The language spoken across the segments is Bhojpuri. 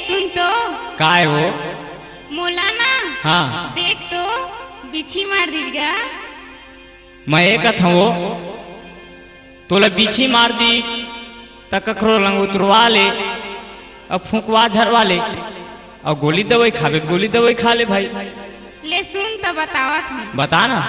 सुन तो काय हो मौलाना हाँ देख तो बिछी मार दीगा। मैं एकत हूँ तोला बीछी मार दी त कखरो लंग उतरवा ले अब फूकवा झरवा ले और गोली दवाई खावे गोली दवाई खा ले भाई। ले सुन तो बतावत हूँ। बता ना।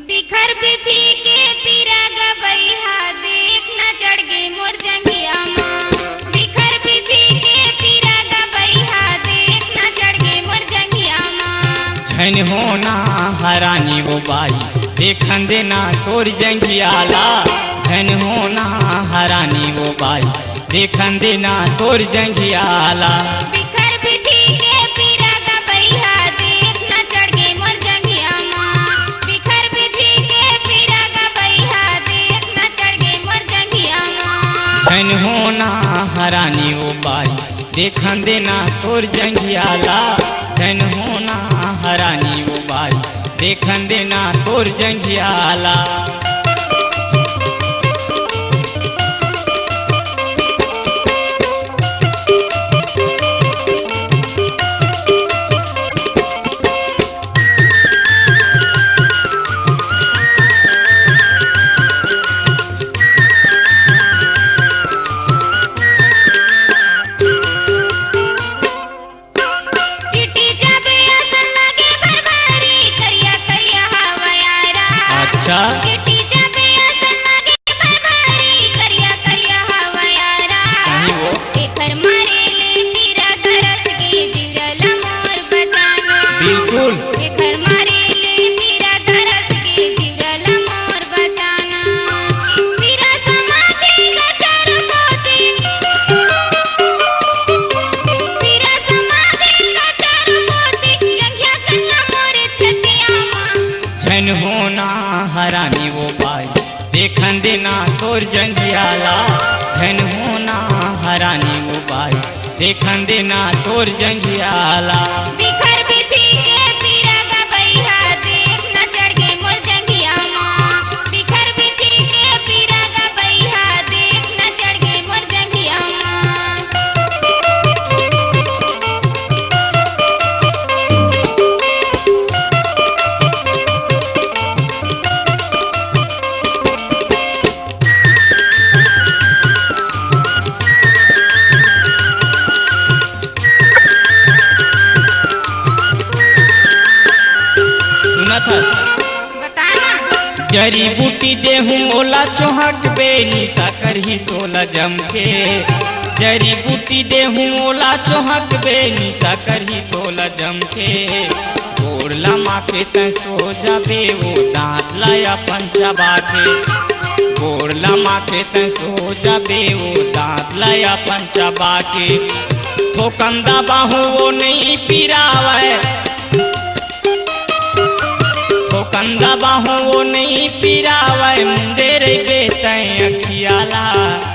बिखर बिछी के पीरा गबैहा देख न चढ़ गई मोर जंगिया माँ। बिखर बिछी के पीरा गबैहा देख न चढ़ गई मोर जंगिया माँ। झन होना हरानी वो बाई देखन देना तोर जंगियाला। झन होना हरानी वो बाई देखन देना तोर जंगियाला। बिखर बिछी के पीरा गबैहा देख न चढ़ गई मोर जंगिया माँ। बिखर बिछी के पीरा गबैहा देख न चढ़ गई मोर जंगिया माँ। झन होना हरानी वो बाई देखन देना तोर जंगियाला। झन होना हरानी वो बाई देखन देना तोर जंगियाला। हरानी वो बाई देखन देना तोर जंगियाला। झन होना हरानी वो बाई देखन देना तोर जंगियाला। बिखर बिछी के पीरा गबैहा देख न चढ़ गई मोर जंगिया माँ। बिखर बिछी के पीरा गबैहा देख न चढ़ गई मोर जंगिया जरी बूटी देहूँ ओला चोहक बेनी करही तोला जमके। जरी बूटी देहूँ ओला चोहक बेनी करही तोला जमके। गोरला माके तै सो जाबे वो दांत लाया पंचा बाके। गोरला माके तै सो जाबे वो दांत लाया पंचा बाके। तो कंदा बाहू वो नहीं पिरावे कंदा बाहू वो नहीं पिरावे मुंडेर बेतै अखियाला।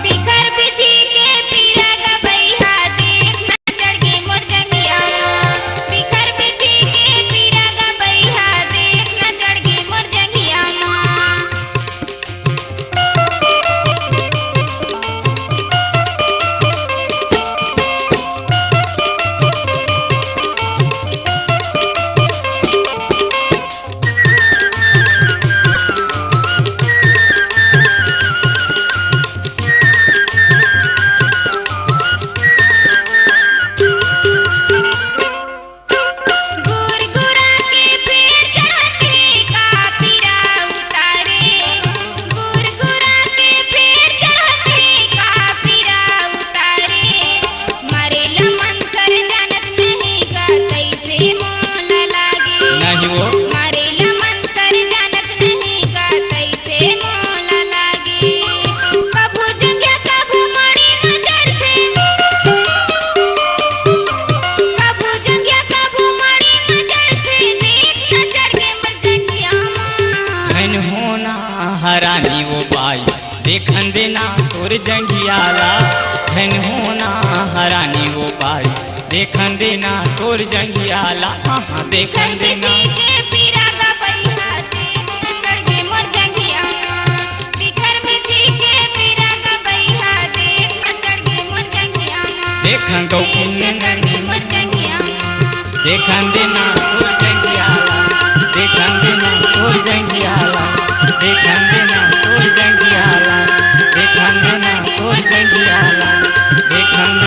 बिखर बिछी के पीरा गबैहा देख न चढ़ गई मोर जंगिया माँ। बिखर बिछी के पीरा गबैहा देख न चढ़ गई मोर जंगिया माँ। हरानी वो बाई देखन देना तोर जंगियाला। झन होना हरानी वो बाई देखन देना तोर जंगियाला। हाँ देखन देना पीरा गबैहा देख न चढ़ गई मोर जंगिया माँ। बिखर बिछी के पीरा गबैहा देख न चढ़ गई मोर जंगिया माँ। देखा गौकिन देख न चढ़ गई मोर जंगिया देखन देना तोर जंगियाला देखन देना तोर जंगियाला देखन देना तोर जंगियाला देखन देना तोर जंगियाला देखन